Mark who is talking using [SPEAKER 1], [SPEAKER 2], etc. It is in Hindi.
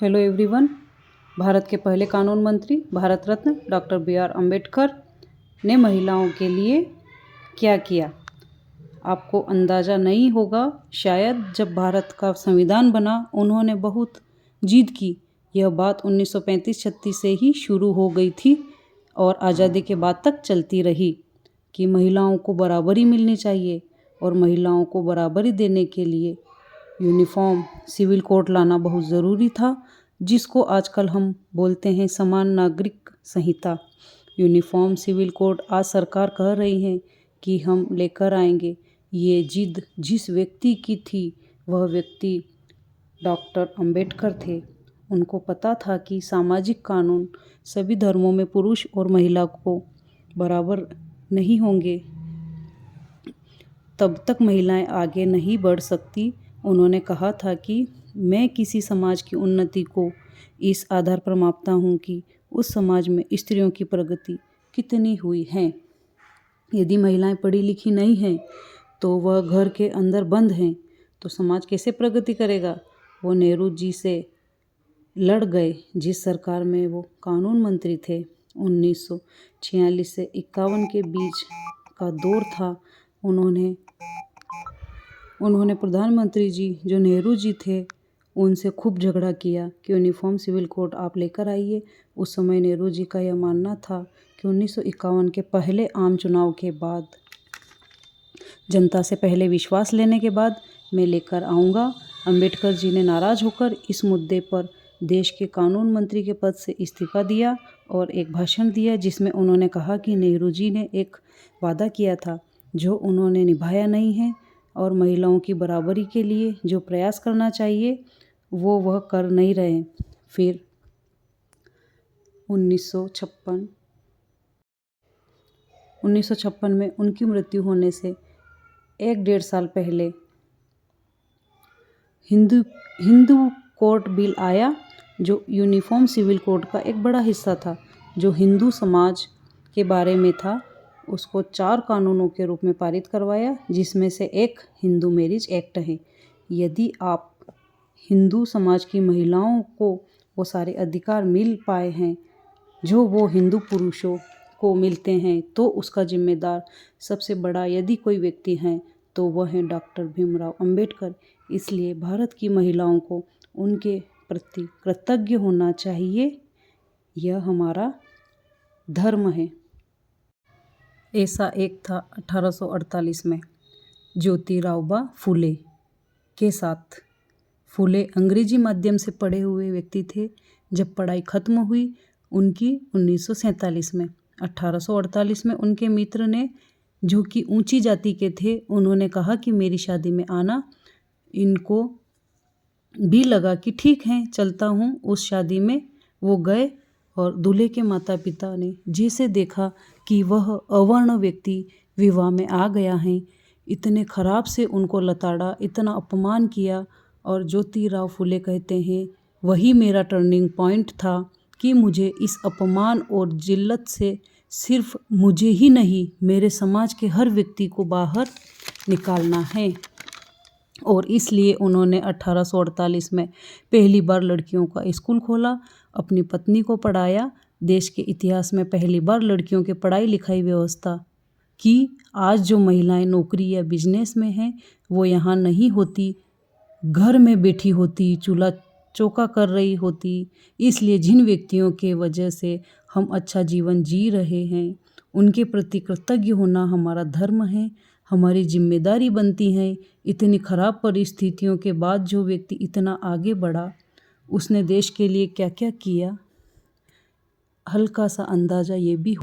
[SPEAKER 1] Hello everyone. भारत के पहले कानून मंत्री भारत रत्न डॉक्टर बी.आर. अम्बेडकर ने महिलाओं के लिए क्या किया, आपको अंदाज़ा नहीं होगा शायद। जब भारत का संविधान बना उन्होंने बहुत जिद की। यह बात 1935-36 से ही शुरू हो गई थी और आज़ादी के बाद तक चलती रही कि महिलाओं को बराबरी मिलनी चाहिए और महिलाओं को बराबरी देने के लिए यूनिफॉर्म सिविल कोड लाना बहुत ज़रूरी था, जिसको आजकल हम बोलते हैं समान नागरिक संहिता। यूनिफॉर्म सिविल कोड आज सरकार कह रही है कि हम लेकर आएंगे। ये जिद जिस व्यक्ति की थी वह व्यक्ति डॉक्टर अंबेडकर थे। उनको पता था कि सामाजिक कानून सभी धर्मों में पुरुष और महिला को बराबर नहीं होंगे, तब तक महिलाएं आगे नहीं बढ़ सकती। उन्होंने कहा था कि मैं किसी समाज की उन्नति को इस आधार पर मापता हूँ कि उस समाज में स्त्रियों की प्रगति कितनी हुई है। यदि महिलाएं पढ़ी लिखी नहीं हैं तो वह घर के अंदर बंद हैं तो समाज कैसे प्रगति करेगा। वो नेहरू जी से लड़ गए, जिस सरकार में वो कानून मंत्री थे। 1946 से 51 के बीच का दौर था। उन्होंने प्रधानमंत्री जी जो नेहरू जी थे उनसे खूब झगड़ा किया कि यूनिफॉर्म सिविल कोड आप लेकर आइए। उस समय नेहरू जी का यह मानना था कि 1951 के पहले आम चुनाव के बाद, जनता से पहले विश्वास लेने के बाद मैं लेकर आऊँगा। अंबेडकर जी ने नाराज़ होकर इस मुद्दे पर देश के कानून मंत्री के पद से इस्तीफा दिया और एक भाषण दिया, जिसमें उन्होंने कहा कि नेहरू जी ने एक वादा किया था जो उन्होंने निभाया नहीं है और महिलाओं की बराबरी के लिए जो प्रयास करना चाहिए वो वह कर नहीं रहे। फिर 1956 में उनकी मृत्यु होने से 1-1.5 साल पहले हिंदू कोड बिल आया, जो यूनिफॉर्म सिविल कोड का एक बड़ा हिस्सा था, जो हिंदू समाज के बारे में था। उसको 4 कानूनों के रूप में पारित करवाया, जिसमें से एक हिंदू मैरिज एक्ट है। यदि आप हिंदू समाज की महिलाओं को वो सारे अधिकार मिल पाए हैं जो वो हिंदू पुरुषों को मिलते हैं, तो उसका जिम्मेदार सबसे बड़ा यदि कोई व्यक्ति है तो वह है डॉक्टर भीमराव अंबेडकर। इसलिए भारत की महिलाओं को उनके प्रति कृतज्ञ होना चाहिए। यह हमारा धर्म है। ऐसा एक था 1848 में ज्योतिराव फुले के साथ। फुले अंग्रेजी माध्यम से पढ़े हुए व्यक्ति थे। जब पढ़ाई खत्म हुई उनकी 1947 में, 1848 में उनके मित्र ने, जो कि ऊंची जाति के थे, उन्होंने कहा कि मेरी शादी में आना। इनको भी लगा कि ठीक है, चलता हूँ। उस शादी में वो गए और दूल्हे के माता पिता ने जैसे देखा कि वह अवर्ण व्यक्ति विवाह में आ गया है, इतने खराब से उनको लताड़ा, इतना अपमान किया। और ज्योतिराव फुले कहते हैं वही मेरा टर्निंग पॉइंट था कि मुझे इस अपमान और जिल्लत से सिर्फ मुझे ही नहीं, मेरे समाज के हर व्यक्ति को बाहर निकालना है। और इसलिए उन्होंने 1848 में पहली बार लड़कियों का स्कूल खोला, अपनी पत्नी को पढ़ाया। देश के इतिहास में पहली बार लड़कियों के पढ़ाई लिखाई व्यवस्था की। आज जो महिलाएं नौकरी या बिजनेस में हैं वो यहाँ नहीं होती, घर में बैठी होती, चूल्हा चौका कर रही होती। इसलिए जिन व्यक्तियों के वजह से हम अच्छा जीवन जी रहे हैं उनके प्रति कृतज्ञ होना हमारा धर्म है, हमारी जिम्मेदारी बनती है। इतनी खराब परिस्थितियों के बाद जो व्यक्ति इतना आगे बढ़ा, उसने देश के लिए क्या क्या किया, हल्का सा अंदाज़ा ये भी